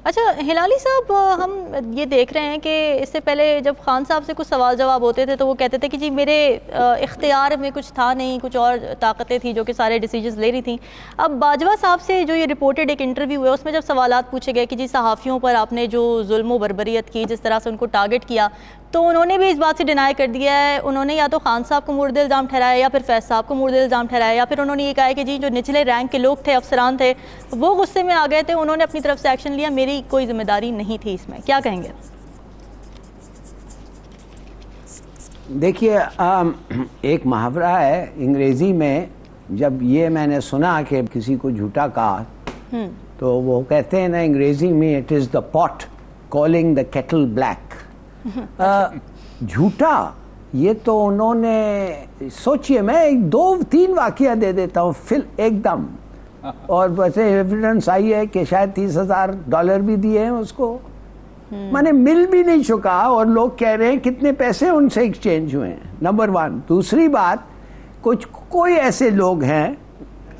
अच्छा हिलाली साहब, हम ये देख रहे हैं कि इससे पहले जब खान साहब से कुछ सवाल जवाब होते थे तो वो कहते थे कि जी मेरे इख्तियार में कुछ था नहीं, कुछ और ताकतें थी जो कि सारे डिसीजंस ले रही थी। अब बाजवा साहब से जो ये रिपोर्टेड एक इंटरव्यू है उसमें जब सवालात पूछे गए कि जी सहाफ़ियों पर आपने जो जुल्म व बर्बरियत की, जिस तरह से उनको टारगेट किया, तो उन्होंने भी इस बात से डिनाई कर दिया है। उन्होंने या तो खान साहब को मुर्द इल्ज़ाम ठहराया या फिर फैज़ साहब को मुर्द इल्ज़ाम ठहराया, या फिर उन्होंने ये कहा है कि जी जो निचले रैंक के लोग थे, अफसरान थे, वो गुस्से में आ गए थे, उन्होंने अपनी तरफ से एक्शन लिया, मेरी कोई जिम्मेदारी नहीं थी इसमें। क्या कहेंगे? देखिए, एक मुहावरा है अंग्रेज़ी में, जब ये मैंने सुना कि किसी को झूठा कहा तो वो कहते हैं ना अंग्रेज़ी में, it is the pot calling the kettle black. झूठा, ये तो उन्होंने, सोचिए मैं एक 2-3 वाकया दे देता हूँ फिर एकदम, और वैसे एविडेंस आई है कि शायद $30,000 भी दिए हैं उसको, माने मिल भी नहीं चुका और लोग कह रहे हैं कितने पैसे उनसे एक्सचेंज हुए हैं, नंबर 1। दूसरी बात, कोई ऐसे लोग हैं,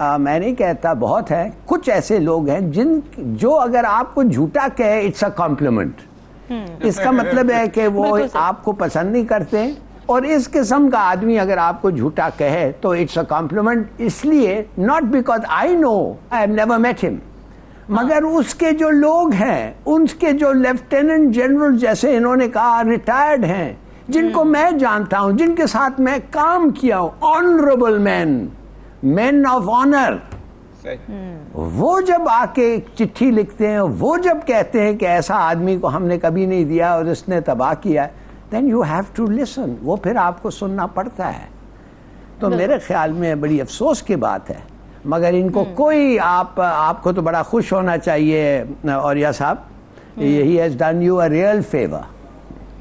मैं नहीं कहता बहुत हैं, कुछ ऐसे लोग हैं जो अगर आपको झूठा कहे इट्स अ कॉम्प्लीमेंट। इसका मतलब है कि वो आपको पसंद नहीं करते, और इस किस्म का आदमी अगर आपको झूठा कहे तो इट्स अ कॉम्प्लीमेंट, इसलिए not because I know, I have never met him, मगर उसके जो लोग हैं, उनके जो लेफ्टिनेंट जनरल जैसे इन्होंने कहा रिटायर्ड हैं, जिनको मैं जानता हूं, जिनके साथ मैं काम किया हूं, ऑनरेबल मैन ऑफ ऑनर, वो जब आके चिट्ठी लिखते हैं, वो जब कहते हैं कि ऐसा आदमी को हमने कभी नहीं दिया और इसने तबाह किया, then you have to listen, वो फिर आपको सुनना पड़ता है। तो मेरे ख्याल में बड़ी अफसोस की बात है, मगर इनको कोई, आपको तो बड़ा खुश होना चाहिए औरिया साहब, he has done you a real favour.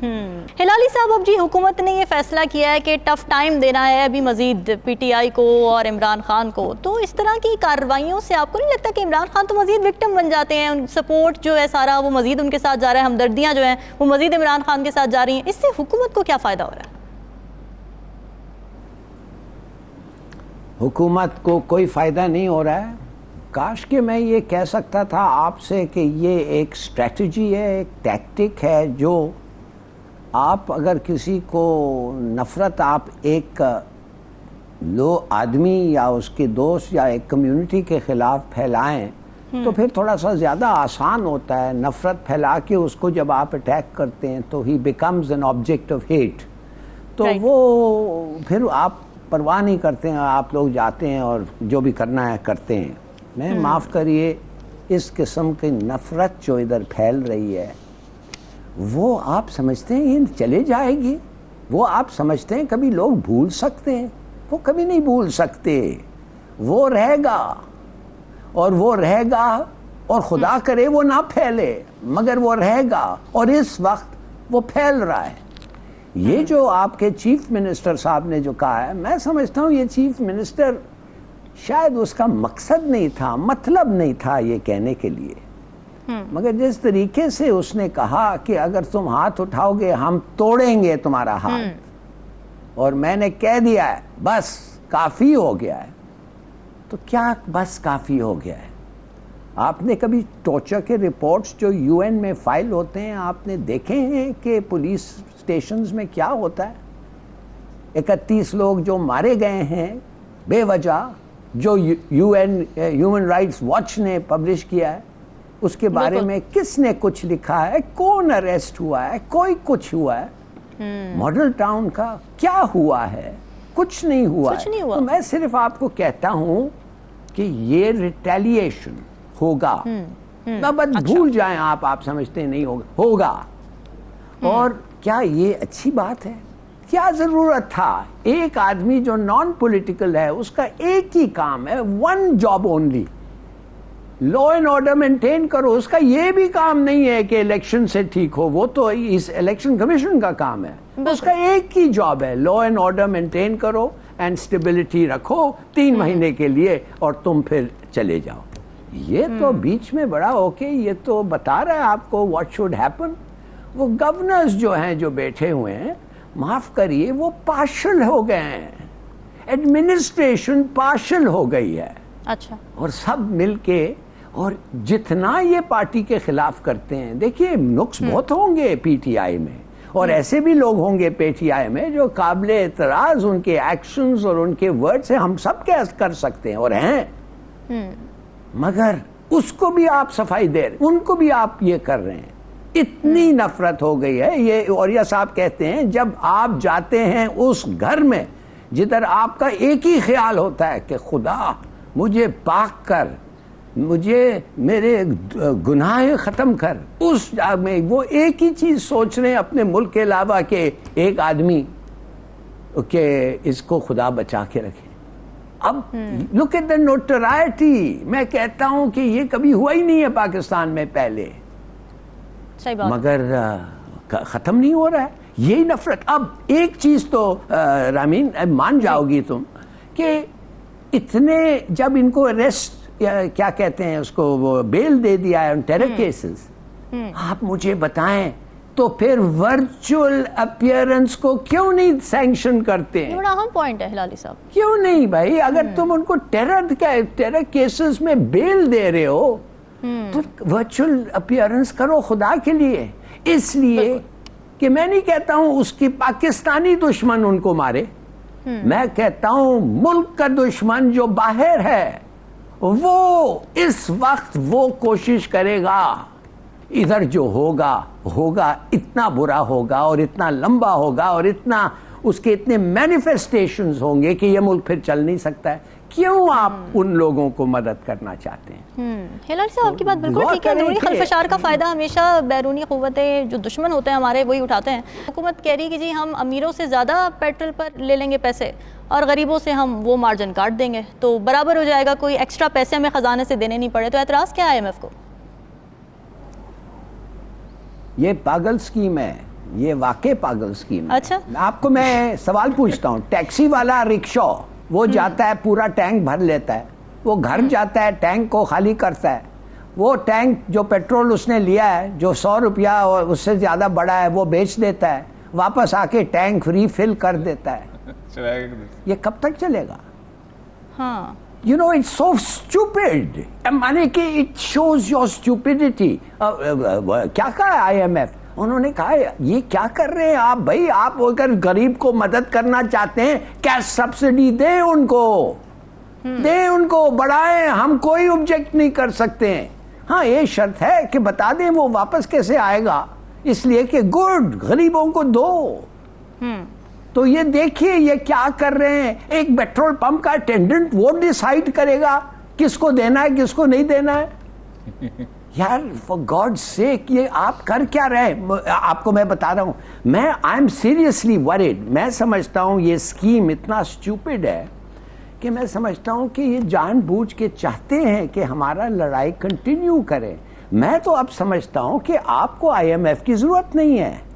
Hilali साहब, अब जी हुकूमत ने ये फैसला किया है कि टफ टाइम देना है अभी मजीद पीटीआई को और इमरान खान को, तो इस तरह की कार्रवाइयों से आपको नहीं लगता कि इमरान खान तो मजीद विक्टिम बन जाते हैं, सपोर्ट जो है सारा वो मजीद उनके साथ जा रहा है, हमदर्दियां जो हैं वो मजीद इमरान खान के साथ जा रही हैं, इससे हुकूमत को क्या फ़ायदा हो रहा है? हुकूमत को कोई फ़ायदा नहीं हो रहा है। काश कि मैं ये कह सकता था आपसे कि ये एक स्ट्रेटजी है, एक टैक्टिक है, जो आप अगर किसी को नफ़रत आप एक लो आदमी या उसके दोस्त या एक कम्युनिटी के ख़िलाफ़ फैलाएं तो फिर थोड़ा सा ज़्यादा आसान होता है। नफ़रत फैला के उसको जब आप अटैक करते हैं तो ही becomes an object of hate, तो वो फिर आप परवाह नहीं करते हैं, आप लोग जाते हैं और जो भी करना है करते हैं। मैं माफ़ करिए, इस किस्म की नफ़रत जो इधर फैल रही है, वो आप समझते हैं ये चले जाएगी? वो आप समझते हैं कभी लोग भूल सकते हैं? वो कभी नहीं भूल सकते, वो रहेगा और वो रहेगा, और खुदा करे वो ना फैले, मगर वो रहेगा, और इस वक्त वो फैल रहा है। ये जो आपके चीफ मिनिस्टर साहब ने जो कहा है, मैं समझता हूँ ये चीफ मिनिस्टर शायद उसका मकसद नहीं था, मतलब नहीं था ये कहने के लिए, मगर जिस तरीके से उसने कहा कि अगर तुम हाथ उठाओगे हम तोड़ेंगे तुम्हारा हाथ, और मैंने कह दिया है बस काफ़ी हो गया है, तो क्या बस काफ़ी हो गया है? आपने कभी टॉर्चर के रिपोर्ट्स जो यूएन में फाइल होते हैं आपने देखे हैं कि पुलिस स्टेशंस में क्या होता है? 31 लोग जो मारे गए हैं बेवजह, जो यूएन ह्यूमन राइट्स वॉच ने पब्लिश किया है, उसके बारे में किसने कुछ लिखा है? कौन अरेस्ट हुआ है? कोई कुछ हुआ है? मॉडल टाउन का क्या हुआ है? कुछ नहीं हुआ है। तो मैं सिर्फ आपको कहता हूं कि ये रिटेलिएशन होगा, ना बस भूल जाएं आप समझते नहीं होगा। और क्या ये अच्छी बात है? क्या जरूरत था? एक आदमी जो नॉन पॉलिटिकल है, उसका एक ही काम है, one job only, law and order maintain करो। उसका ये भी काम नहीं है कि इलेक्शन से ठीक हो, वो तो इस इलेक्शन कमीशन का काम है। उसका एक ही जॉब है, लॉ एंड ऑर्डर मेंटेन करो एंड स्टेबिलिटी रखो 3 महीने के लिए, और तुम फिर चले जाओ। ये तो बीच में बड़ा ओके, ये तो बता रहा है आपको व्हाट शुड हैपन। वो गवर्नर्स जो हैं, जो बैठे हुए हैं, माफ करिए, वो पार्शल हो गए हैं, एडमिनिस्ट्रेशन पार्शल हो गई है। अच्छा। और सब मिलके और जितना ये पार्टी के खिलाफ करते हैं, देखिए नुक्स बहुत होंगे पीटीआई में, और ऐसे भी लोग होंगे पीटीआई में जो काबिल एतराज उनके एक्शंस और उनके वर्ड से हम सब क्या कर सकते हैं और हैं, मगर उसको भी आप सफाई दे रहे, उनको भी आप ये कर रहे हैं। इतनी नफरत हो गई है। ये औरिया साहब कहते हैं जब आप जाते हैं उस घर में जिधर आपका एक ही ख्याल होता है कि खुदा मुझे पाक कर, मुझे मेरे गुनाह ख़त्म कर, उस में वो एक ही चीज़ सोच रहे हैं अपने मुल्क के अलावा कि एक आदमी के इसको खुदा बचा के रखे। अब लुक एट द नोटोराइटी, मैं कहता हूं कि ये कभी हुआ ही नहीं है पाकिस्तान में पहले, सही बात, मगर ख़त्म नहीं हो रहा है यही नफरत। अब एक चीज़ तो रामीन मान जाओगी तुम कि इतने जब इनको अरेस्ट क्या कहते हैं उसको, वो बेल दे दिया है टेरर केसेस, आप मुझे बताएं तो फिर वर्चुअल अपीयरेंस को क्यों नहीं सैंक्शन करते हैं? बड़ा अहम पॉइंट है हिलाली साहब। क्यों नहीं भाई? अगर तुम उनको टेरर केसेस में बेल दे रहे हो तो वर्चुअल अपीयरेंस करो खुदा के लिए, इसलिए कि मैं नहीं कहता हूं उसकी पाकिस्तानी दुश्मन उनको मारे, मैं कहता हूं मुल्क का दुश्मन जो बाहर है वो इस वक्त वो कोशिश करेगा, इधर जो होगा इतना बुरा होगा और इतना लंबा होगा और इतना उसके इतने मैनिफेस्टेशंस होंगे कि ये मुल्क फिर चल नहीं सकता है। क्यों आप उन लोगों को मदद करना चाहते हैं? हिलाली साहब आपकी बात बिल्कुल ठीक है। अंदरूनी खलफशार का फ़ायदा हमेशा बैरूनी क़ुव्वतें जो दुश्मन होते हैं हमारे वही उठाते हैं। हुकूमत कह रही है कि जी हम अमीरों से ज़्यादा पेट्रोल पर ले लेंगे पैसे और गरीबों से हम वो मार्जिन काट देंगे तो बराबर हो जाएगा, कोई एक्स्ट्रा पैसे हमें ख़जाने से देने नहीं पड़े। तो एतराज़ क्या है IMF को? ये पागल स्कीम है, ये वाकई पागल स्कीम है। अच्छा, आपको मैं सवाल पूछता हूँ, टैक्सी वाला रिक्शा वो जाता है पूरा टैंक भर लेता है, वो घर जाता है टैंक को खाली करता है, वो टैंक जो पेट्रोल उसने लिया है जो 100 रुपया और उससे ज़्यादा बड़ा है वो बेच देता है, वापस आके टैंक रिफिल कर देता है। ये कब तक चलेगा? हाँ, You know, it's so stupid. माने कि it shows your stupidity. क्या कहा IMF? उन्होंने कहा ये क्या कर रहे हैं आप भाई? आप अगर गरीब को मदद करना चाहते हैं कैश सब्सिडी दे उनको बढ़ाएं, हम कोई ऑब्जेक्ट नहीं कर सकते हैं। हाँ, ये शर्त है कि बता दें वो वापस कैसे आएगा, इसलिए कि गुड गरीबों को दो। तो ये देखिए ये क्या कर रहे हैं, एक पेट्रोल पंप का अटेंडेंट वो डिसाइड करेगा किसको देना है किसको नहीं देना है। यार फॉर गॉड सेक, ये आप कर क्या रहे हैं? आपको मैं बता रहा हूं, मैं आई एम सीरियसली वरीड। मैं समझता हूं ये स्कीम इतना स्टूपिड है कि मैं समझता हूं कि ये जानबूझ के चाहते हैं कि हमारा लड़ाई कंटिन्यू करें। मैं तो अब समझता हूं कि आपको IMF की जरूरत नहीं है।